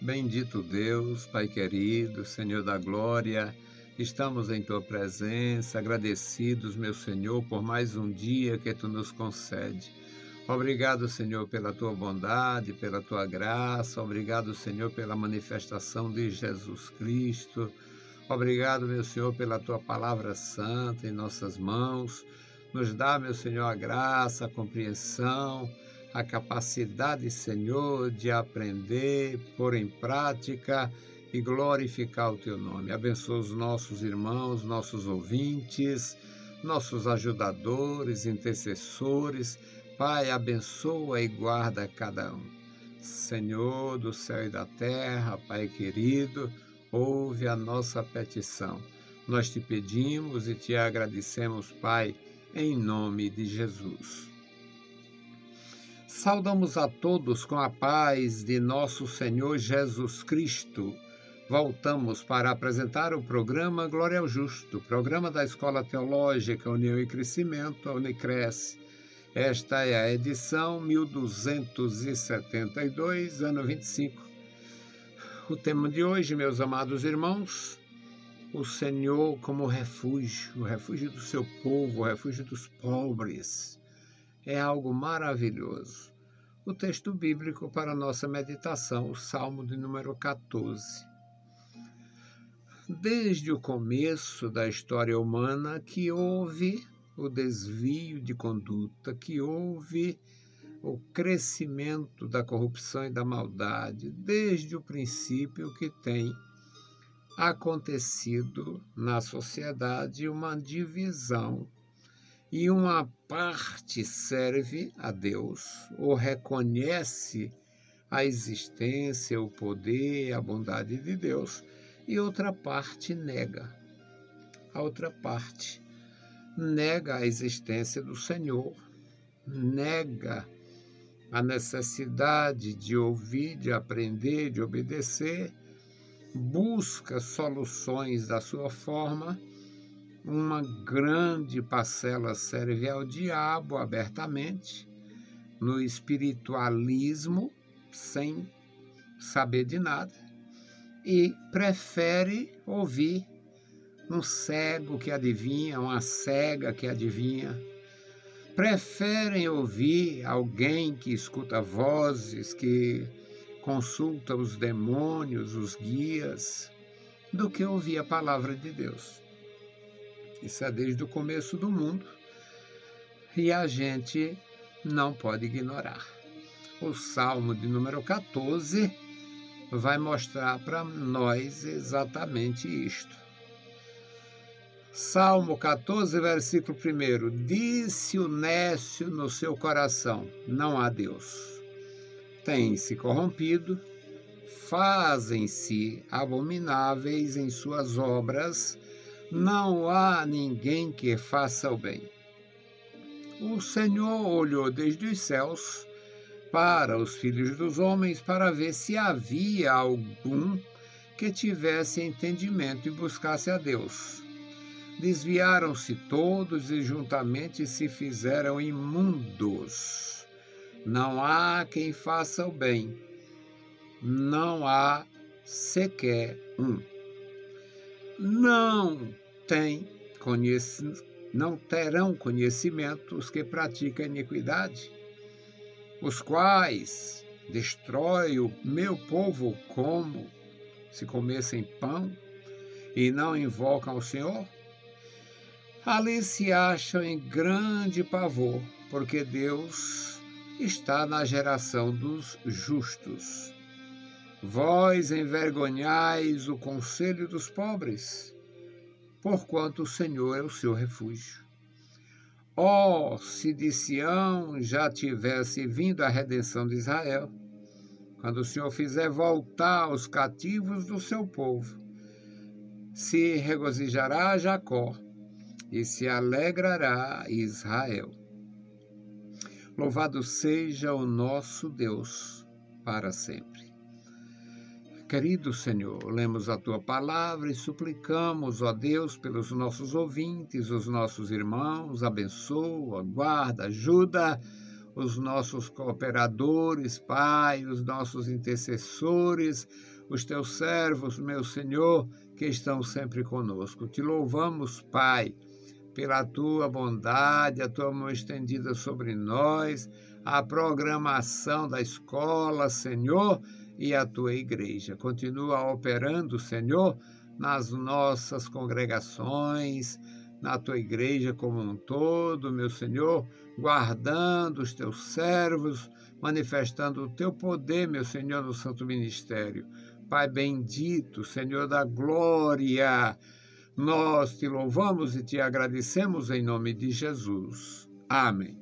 Bendito Deus, Pai querido, Senhor da glória, estamos em Tua presença, agradecidos, meu Senhor, por mais um dia que Tu nos concede. Obrigado, Senhor, pela Tua bondade, pela Tua graça, obrigado, Senhor, pela manifestação de Jesus Cristo. Obrigado, meu Senhor, pela Tua palavra santa em nossas mãos. Nos dá, meu Senhor, a graça, a compreensão, a capacidade, Senhor, de aprender, pôr em prática e glorificar o Teu nome. Abençoa os nossos irmãos, nossos ouvintes, nossos ajudadores, intercessores. Pai, abençoa e guarda cada um. Senhor do céu e da terra, Pai querido, ouve a nossa petição. Nós te pedimos e te agradecemos, Pai, em nome de Jesus. Saudamos a todos com a paz de nosso Senhor Jesus Cristo. Voltamos para apresentar o programa Glória ao Justo, programa da Escola Teológica União e Crescimento, a Unicresce. Esta é a edição 1272, ano 25. O tema de hoje, meus amados irmãos, o Senhor como refúgio, o refúgio do seu povo, o refúgio dos pobres. É algo maravilhoso. O texto bíblico para nossa meditação, o Salmo de número 14. Desde o começo da história humana que houve o desvio de conduta, que houve o crescimento da corrupção e da maldade, desde o princípio que tem acontecido na sociedade uma divisão e uma parte serve a Deus ou reconhece a existência, o poder, a bondade de Deus, e outra parte nega. A outra parte nega a existência do Senhor, nega a necessidade de ouvir, de aprender, de obedecer, busca soluções da sua forma. Uma grande parcela serve ao diabo abertamente, no espiritualismo, sem saber de nada, e prefere ouvir um cego que adivinha, uma cega que adivinha. Preferem ouvir alguém que escuta vozes, que consulta os demônios, os guias, do que ouvir a palavra de Deus. Isso é desde o começo do mundo e a gente não pode ignorar. O Salmo de número 14 vai mostrar para nós exatamente isto. Salmo 14, versículo 1. Disse o nécio no seu coração, não há Deus. Tem-se corrompido, fazem-se abomináveis em suas obras, não há ninguém que faça o bem. O Senhor olhou desde os céus para os filhos dos homens para ver se havia algum que tivesse entendimento e buscasse a Deus. Desviaram-se todos e juntamente se fizeram imundos. Não há quem faça o bem, não há sequer um. Não terão conhecimento os que praticam iniquidade, os quais destrói o meu povo como se comessem pão e não invocam o Senhor. Ali se acham em grande pavor, porque Deus está na geração dos justos. Vós envergonhais o conselho dos pobres, porquanto o Senhor é o seu refúgio. Oh, se de Sião já tivesse vindo a redenção de Israel, quando o Senhor fizer voltar os cativos do seu povo, se regozijará Jacó e se alegrará Israel. Louvado seja o nosso Deus para sempre. Querido Senhor, lemos a Tua palavra e suplicamos, ó Deus, pelos nossos ouvintes, os nossos irmãos, abençoa, guarda, ajuda, os nossos cooperadores, Pai, os nossos intercessores, os teus servos, meu Senhor, que estão sempre conosco. Te louvamos, Pai, pela tua bondade, a tua mão estendida sobre nós, a programação da escola, Senhor, e a tua igreja. Continua operando, Senhor, nas nossas congregações, na tua igreja como um todo, meu Senhor, guardando os teus servos, manifestando o teu poder, meu Senhor, no santo ministério. Pai bendito, Senhor da glória, nós te louvamos e te agradecemos em nome de Jesus. Amém.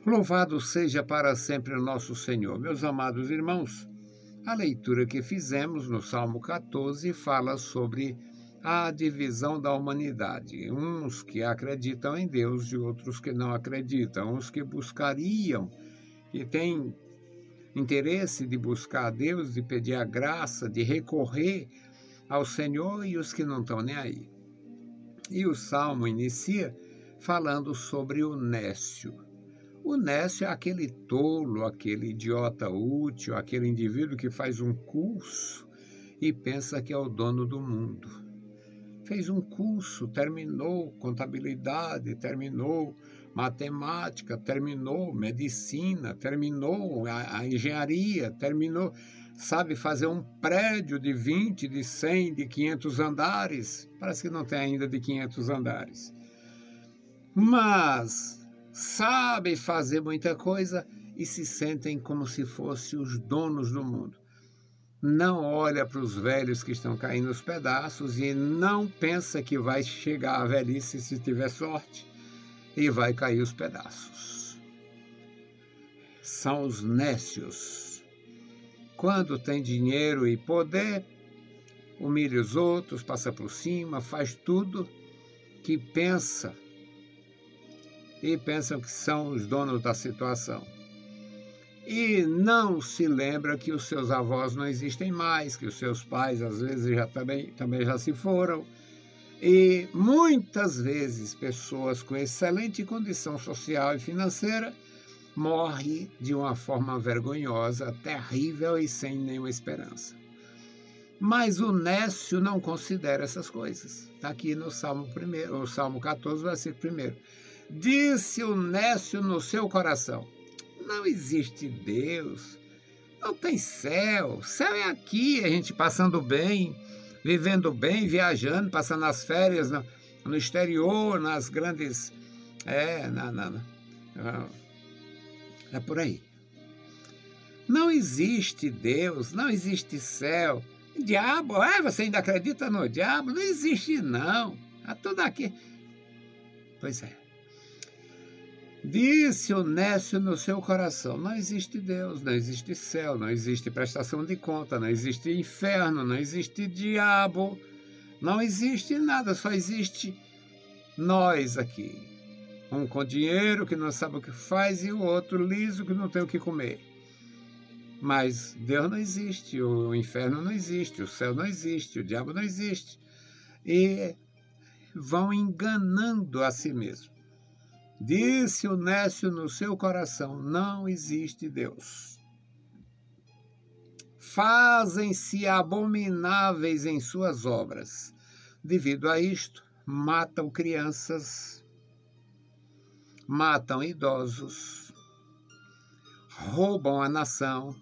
Louvado seja para sempre o nosso Senhor. Meus amados irmãos, a leitura que fizemos no Salmo 14 fala sobre a divisão da humanidade. Uns que acreditam em Deus e outros que não acreditam. Uns que buscariam e têm interesse de buscar a Deus, de pedir a graça, de recorrer ao Senhor, e os que não estão nem aí. E o Salmo inicia falando sobre o nécio. O nécio é aquele tolo, aquele idiota útil, aquele indivíduo que faz um curso e pensa que é o dono do mundo. Fez um curso, terminou contabilidade, terminou matemática, terminou medicina, terminou a engenharia, terminou, sabe fazer um prédio de 20, de 100, de 500 andares. Parece que não tem ainda de 500 andares. Mas sabe fazer muita coisa e se sentem como se fossem os donos do mundo. Não olha para os velhos que estão caindo aos pedaços e não pensa que vai chegar à velhice, se tiver sorte, e vai cair os pedaços. São os nécios. Quando tem dinheiro e poder, humilha os outros, passa por cima, faz tudo que pensa, e pensam que são os donos da situação. E não se lembra que os seus avós não existem mais, que os seus pais às vezes também já se foram. E muitas vezes pessoas com excelente condição social e financeira morrem de uma forma vergonhosa, terrível e sem nenhuma esperança. Mas o nécio não considera essas coisas. Está aqui no Salmo 14, versículo 1. Disse o nécio no seu coração: não existe Deus, não tem céu. Céu é aqui, a gente passando bem, vivendo bem, viajando, passando as férias no exterior, nas grandes... É por aí. Não existe Deus, não existe céu. Diabo, você ainda acredita no diabo? Não existe, não. Está tudo aqui. Pois é. Disse o nécio no seu coração: não existe Deus, não existe céu, não existe prestação de conta, não existe inferno, não existe diabo, não existe nada, só existe nós aqui. Um com dinheiro que não sabe o que faz e o outro liso que não tem o que comer. Mas Deus não existe, o inferno não existe, o céu não existe, o diabo não existe. E vão enganando a si mesmo. Disse o nécio no seu coração: não existe Deus. Fazem-se abomináveis em suas obras. Devido a isto, matam crianças, matam idosos, roubam a nação.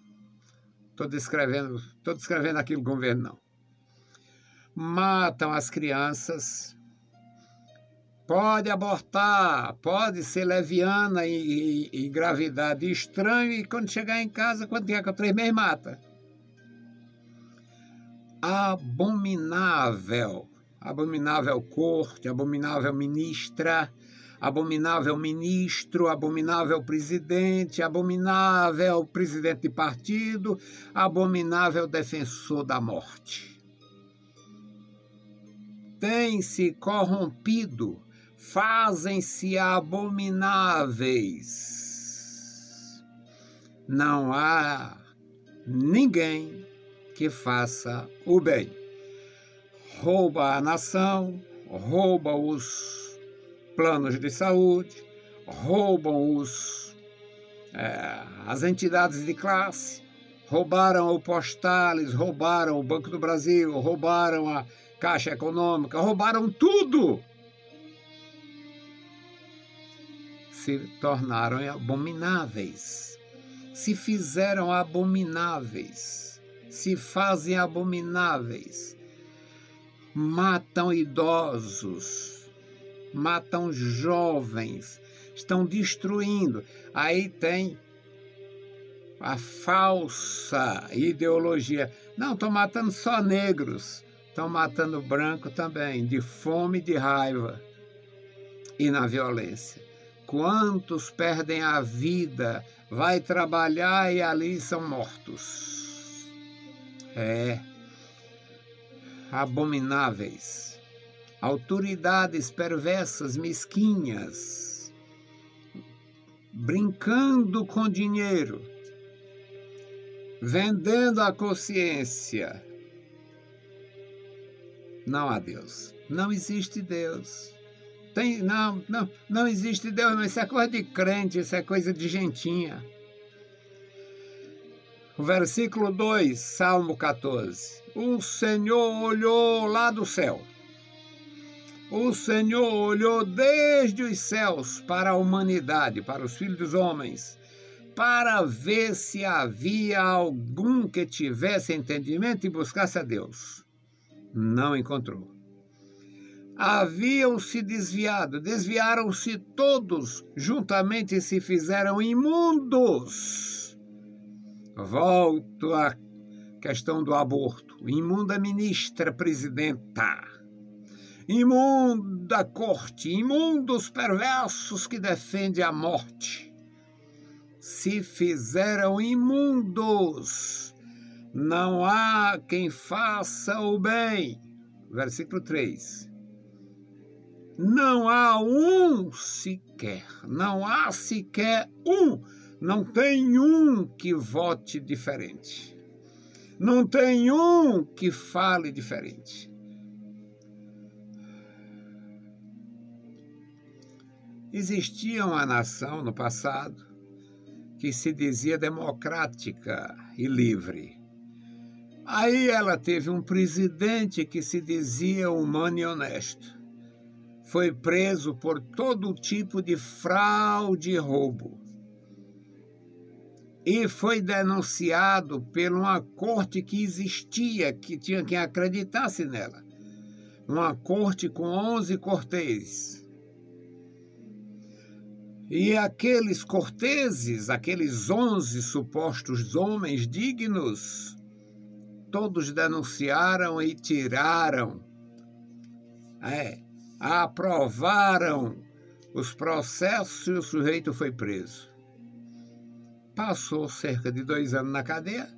Estou descrevendo aqui o governo, não. Matam as crianças. Pode abortar, pode ser leviana e engravidar de estranho, e quando chegar em casa, quando tiver com 3 meses, mata. Abominável. Abominável corte, abominável ministra, abominável ministro, abominável presidente de partido, abominável defensor da morte. Tem-se corrompido, fazem-se abomináveis. Não há ninguém que faça o bem. Rouba a nação, rouba os planos de saúde, roubam as entidades de classe, roubaram o Postales, roubaram o Banco do Brasil, roubaram a Caixa Econômica, roubaram tudo. Se tornaram abomináveis, se fizeram abomináveis, se fazem abomináveis, matam idosos, matam jovens, estão destruindo. Aí tem a falsa ideologia. Não, estão matando só negros, estão matando branco também, de fome e de raiva e na violência. Quantos perdem a vida, vai trabalhar e ali são mortos. Abomináveis, autoridades perversas, mesquinhas, brincando com dinheiro, vendendo a consciência. Não há Deus, não existe Deus. Não existe Deus, não. Isso é coisa de crente, isso é coisa de gentinha. O versículo 2, Salmo 14. O Senhor olhou lá do céu. O Senhor olhou desde os céus para a humanidade, para os filhos dos homens, para ver se havia algum que tivesse entendimento e buscasse a Deus. Não encontrou. Haviam-se desviado, desviaram-se todos, juntamente se fizeram imundos. Volto à questão do aborto. Imunda ministra presidenta, imunda corte, imundos perversos que defendem a morte. Se fizeram imundos, não há quem faça o bem. Versículo 3. Não há um sequer, não há sequer um, não tem um que vote diferente, não tem um que fale diferente. Existia uma nação no passado que se dizia democrática e livre. Aí ela teve um presidente que se dizia humano e honesto. Foi preso por todo tipo de fraude e roubo. E foi denunciado por uma corte que existia, que tinha quem acreditasse nela. Uma corte com 11 cortês. E aqueles corteses, aqueles 11 supostos homens dignos, todos denunciaram e tiraram, aprovaram os processos e o sujeito foi preso. Passou cerca de 2 anos na cadeia.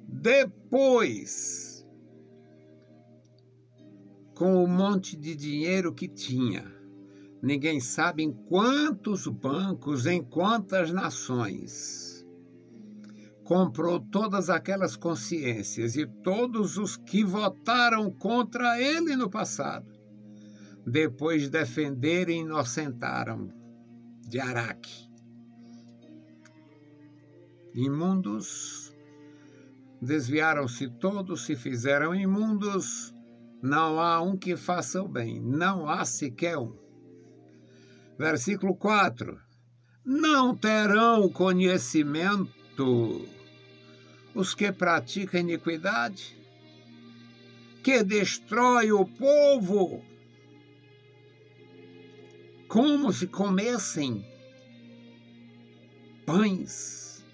Depois, com o monte de dinheiro que tinha, ninguém sabe em quantos bancos, em quantas nações, comprou todas aquelas consciências e todos os que votaram contra ele no passado, depois defenderam e inocentaram de Araque. Imundos, desviaram-se todos, se fizeram imundos, não há um que faça o bem, não há sequer um. Versículo 4. Não terão conhecimento os que praticam iniquidade, que destrói o povo, como se comessem pães,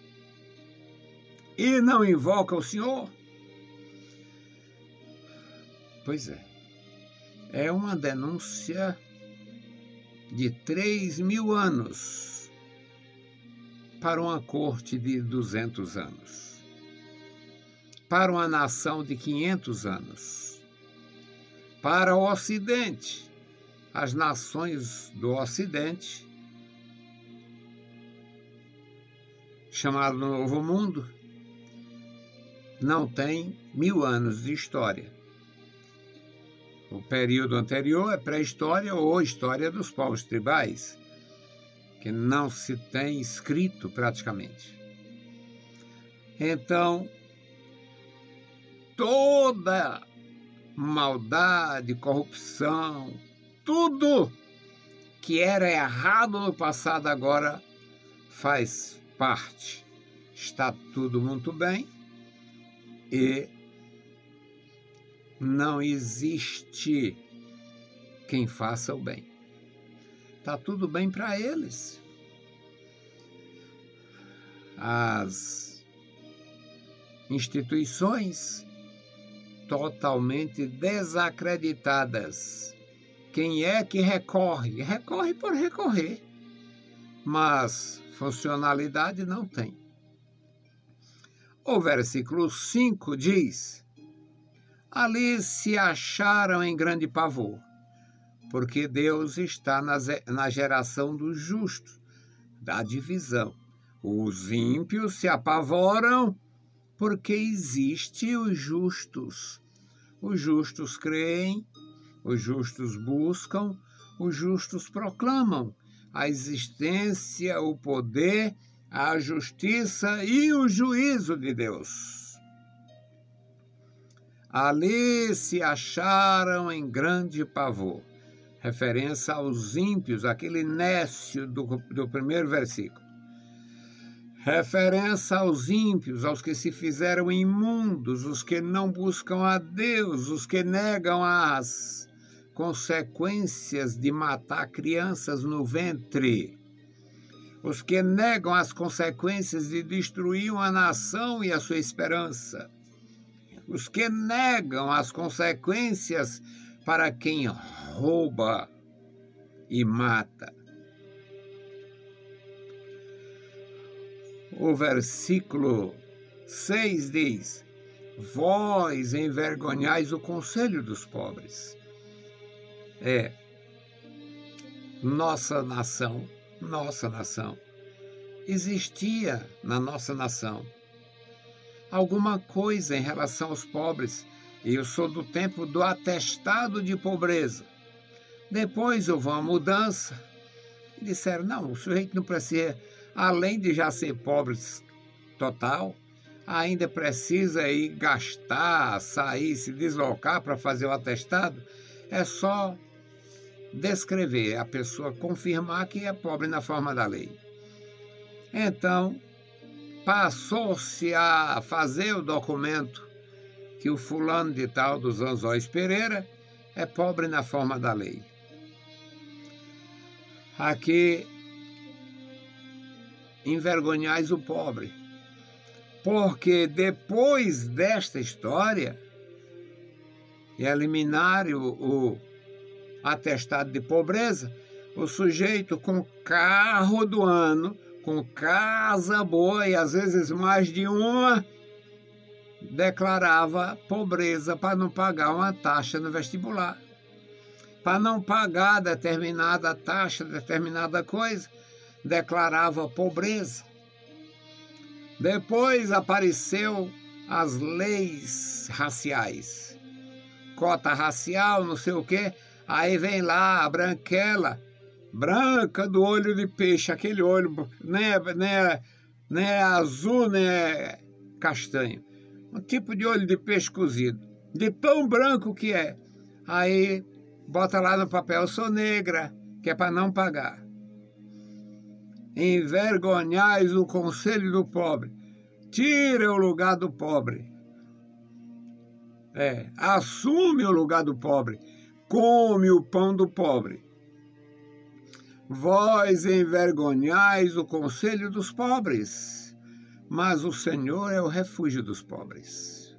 e não invoca o Senhor? Pois é uma denúncia de 3.000 anos para uma corte de 200 anos, para uma nação de 500 anos, para o Ocidente, as nações do Ocidente, chamado Novo Mundo, não tem 1.000 anos de história. O período anterior é pré-história ou história dos povos tribais. que não se tem escrito praticamente. Então, toda maldade, corrupção, tudo que era errado no passado agora faz parte. Está tudo muito bem e não existe quem faça o bem. Está tudo bem para eles. As instituições totalmente desacreditadas. Quem é que recorre? Recorre por recorrer, mas funcionalidade não tem. O versículo 5 diz: ali se acharam em grande pavor, porque Deus está na geração dos justos, da divisão. Os ímpios se apavoram porque existem os justos. Os justos creem, os justos buscam, os justos proclamam a existência, o poder, a justiça e o juízo de Deus. Ali se acharam em grande pavor. Referência aos ímpios, aquele nécio do primeiro versículo. Referência aos ímpios, aos que se fizeram imundos, os que não buscam a Deus, os que negam as consequências de matar crianças no ventre, os que negam as consequências de destruir uma nação e a sua esperança, os que negam as consequências para quem rouba e mata. O versículo 6 diz: vós envergonhais o conselho dos pobres. Nossa nação, existia na nossa nação alguma coisa em relação aos pobres. Eu sou do tempo do atestado de pobreza. Depois houve uma mudança e disseram: não, o sujeito não precisa, além de já ser pobre total, ainda precisa ir gastar, sair, se deslocar para fazer o atestado. É só descrever, a pessoa confirmar que é pobre na forma da lei. Então, passou-se a fazer o documento que o fulano de tal dos Anzóis Pereira é pobre na forma da lei. Aqui, envergonhais o pobre, porque depois desta história, eliminarem o atestado de pobreza, o sujeito com carro do ano, com casa boa e às vezes mais de uma, declarava pobreza para não pagar uma taxa no vestibular. Para não pagar determinada taxa, determinada coisa, declarava pobreza. Depois apareceu as leis raciais. Cota racial, não sei o quê. Aí vem lá a branquela, branca do olho de peixe, aquele olho nem é azul, nem é castanho. Um tipo de olho de peixe cozido, de tão branco que é. Aí bota lá no papel: sou negra, que é para não pagar. Envergonhais o conselho do pobre. Tira o lugar do pobre. Assume o lugar do pobre. Come o pão do pobre. Vós envergonhais o conselho dos pobres, mas o Senhor é o refúgio dos pobres.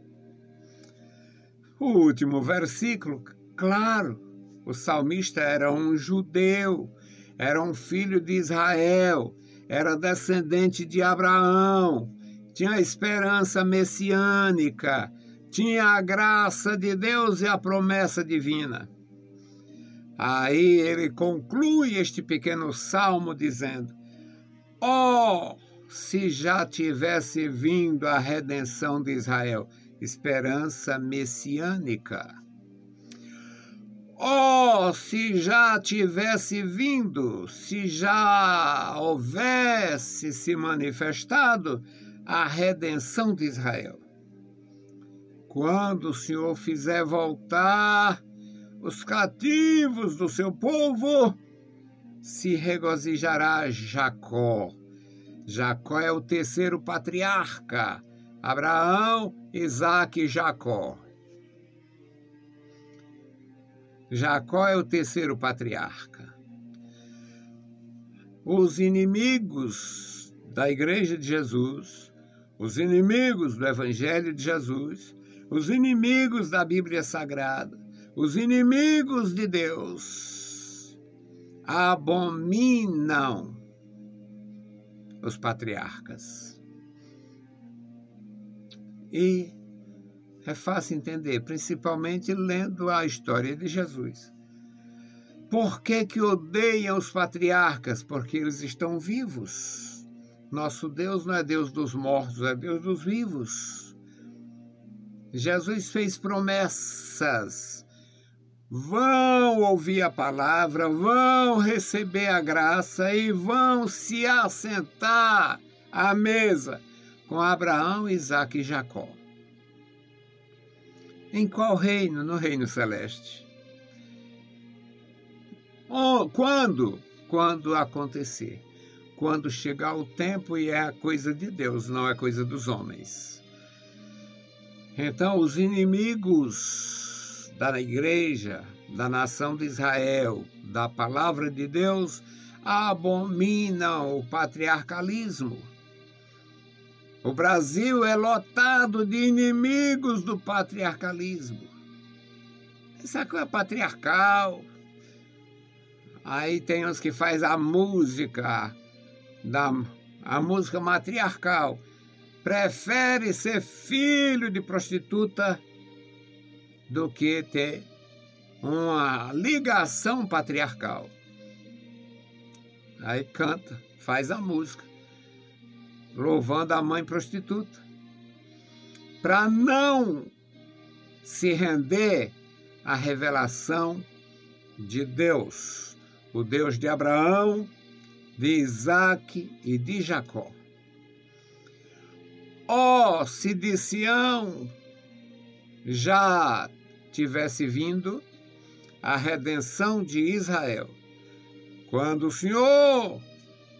O último versículo, claro, o salmista era um judeu, era um filho de Israel, era descendente de Abraão, tinha a esperança messiânica, tinha a graça de Deus e a promessa divina. Aí ele conclui este pequeno salmo dizendo: oh, se já tivesse vindo a redenção de Israel, esperança messiânica. Oh, se já tivesse vindo, se já houvesse se manifestado a redenção de Israel. Quando o Senhor fizer voltar os cativos do seu povo, se regozijará Jacó. Jacó é o terceiro patriarca. Abraão, Isaque e Jacó. Jacó é o terceiro patriarca. Os inimigos da Igreja de Jesus, os inimigos do Evangelho de Jesus, os inimigos da Bíblia Sagrada, os inimigos de Deus, abominam os patriarcas. E é fácil entender, principalmente lendo a história de Jesus. Por que que odeiam os patriarcas? Porque eles estão vivos. Nosso Deus não é Deus dos mortos, é Deus dos vivos. Jesus fez promessas. Vão ouvir a palavra, vão receber a graça e vão se assentar à mesa com Abraão, Isaque e Jacó. Em qual reino? No reino celeste. Quando? Quando acontecer. Quando chegar o tempo e é a coisa de Deus, não é coisa dos homens. Então, os inimigos da igreja, da nação de Israel, da palavra de Deus, abominam o patriarcalismo. O Brasil é lotado de inimigos do patriarcalismo. Isso aqui é patriarcal. Aí tem os que faz a música matriarcal. Prefere ser filho de prostituta do que ter uma ligação patriarcal. Aí canta, faz a música, louvando a mãe prostituta, para não se render à revelação de Deus, o Deus de Abraão, de Isaque e de Jacó. Oh, se de Sião já tivesse vindo a redenção de Israel, quando o Senhor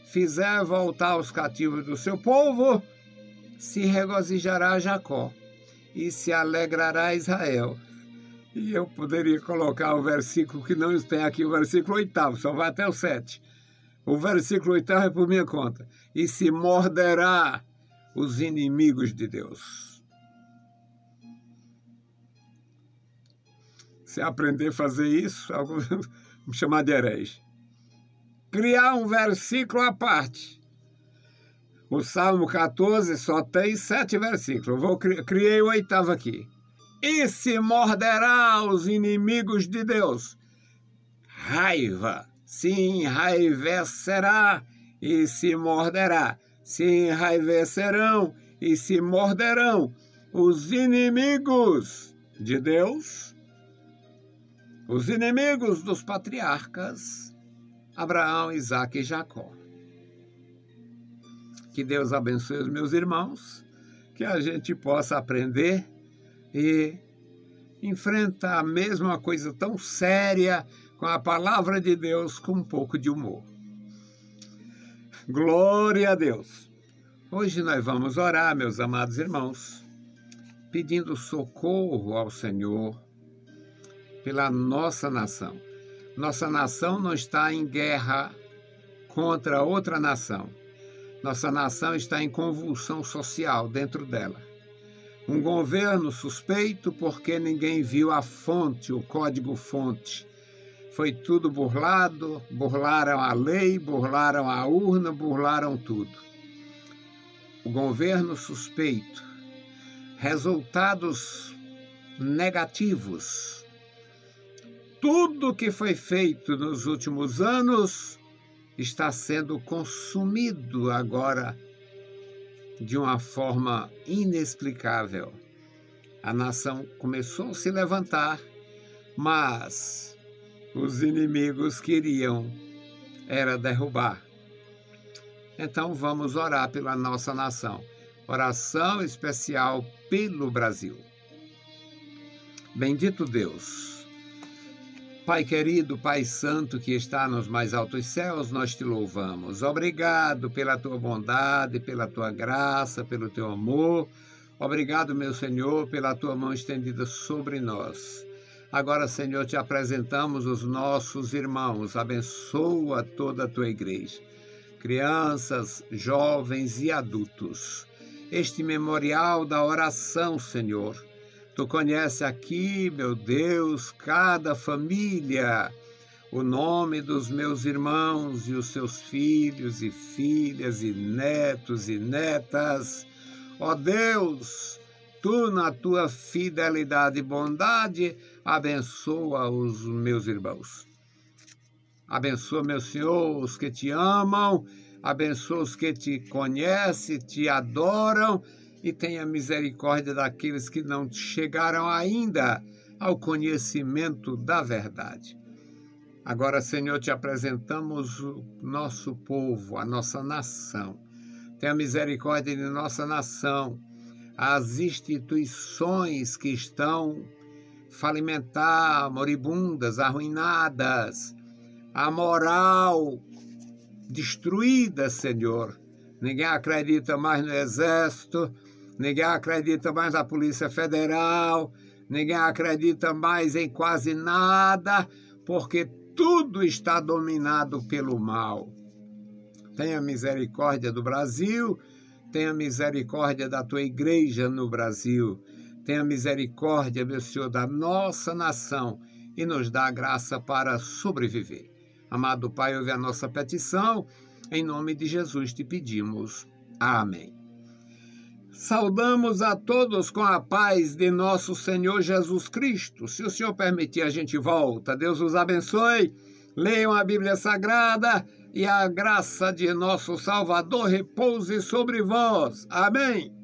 fizer voltar os cativos do seu povo, se regozijará Jacó e se alegrará Israel. E eu poderia colocar o versículo que não tem aqui, o versículo 8º, só vai até o 7. O versículo 8º é por minha conta. E se morderá os inimigos de Deus. Se aprender a fazer isso, alguns vão me chamar de herege. Criar um versículo à parte. O Salmo 14 só tem 7 versículos. Criei o 8º aqui. E se morderá os inimigos de Deus. Raiva se enraivecerá e se morderá. Se enraivecerão e se morderão os inimigos de Deus, os inimigos dos patriarcas, Abraão, Isaque e Jacó. Que Deus abençoe os meus irmãos, que a gente possa aprender e enfrentar a mesma coisa tão séria com a palavra de Deus com um pouco de humor. Glória a Deus! Hoje nós vamos orar, meus amados irmãos, pedindo socorro ao Senhor pela nossa nação. Nossa nação não está em guerra contra outra nação. Nossa nação está em convulsão social dentro dela. Um governo suspeito porque ninguém viu a fonte, o código-fonte. Foi tudo burlado, burlaram a lei, burlaram a urna, burlaram tudo. O governo suspeito. Resultados negativos. Tudo que foi feito nos últimos anos está sendo consumido agora de uma forma inexplicável. A nação começou a se levantar, mas os inimigos queriam era derrubar. Então vamos orar pela nossa nação. Oração especial pelo Brasil. Bendito Deus, Pai querido, Pai santo que está nos mais altos céus, nós te louvamos. Obrigado pela tua bondade, pela tua graça, pelo teu amor. Obrigado, meu Senhor, pela tua mão estendida sobre nós. Agora, Senhor, te apresentamos os nossos irmãos. Abençoa toda a tua igreja. Crianças, jovens e adultos. Este memorial da oração, Senhor. Tu conheces aqui, meu Deus, cada família, o nome dos meus irmãos e os seus filhos e filhas e netos e netas. Ó Deus, tu na tua fidelidade e bondade, abençoa os meus irmãos. Abençoa, meu Senhor, os que te amam, abençoa os que te conhecem, te adoram, e tenha misericórdia daqueles que não chegaram ainda ao conhecimento da verdade. Agora, Senhor, te apresentamos o nosso povo, a nossa nação. Tenha misericórdia de nossa nação, as instituições que estão falimentadas, moribundas, arruinadas, a moral destruída, Senhor. Ninguém acredita mais no Exército, ninguém acredita mais na Polícia Federal, ninguém acredita mais em quase nada, porque tudo está dominado pelo mal. Tenha misericórdia do Brasil, tenha misericórdia da tua igreja no Brasil, tenha misericórdia, meu Senhor, da nossa nação e nos dá a graça para sobreviver. Amado Pai, ouve a nossa petição, em nome de Jesus te pedimos. Amém. Saudamos a todos com a paz de nosso Senhor Jesus Cristo. Se o Senhor permitir, a gente volta. Deus os abençoe. Leiam a Bíblia Sagrada e a graça de nosso Salvador repouse sobre vós. Amém.